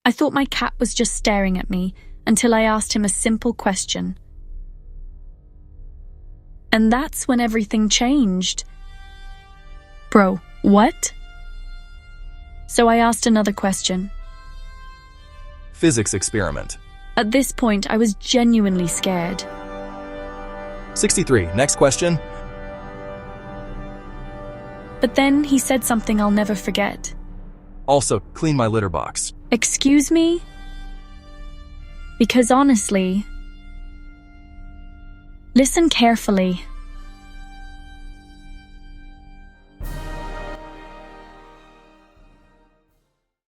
I thought my cat was just staring at me until I asked him a simple question. And that's when everything changed. Bro, what? So I asked another question. Physics experiment. At this point, I was genuinely scared. 63. Next question. But then he said something I'll never forget. Also, clean my litter box. Excuse me? Because honestly, listen carefully.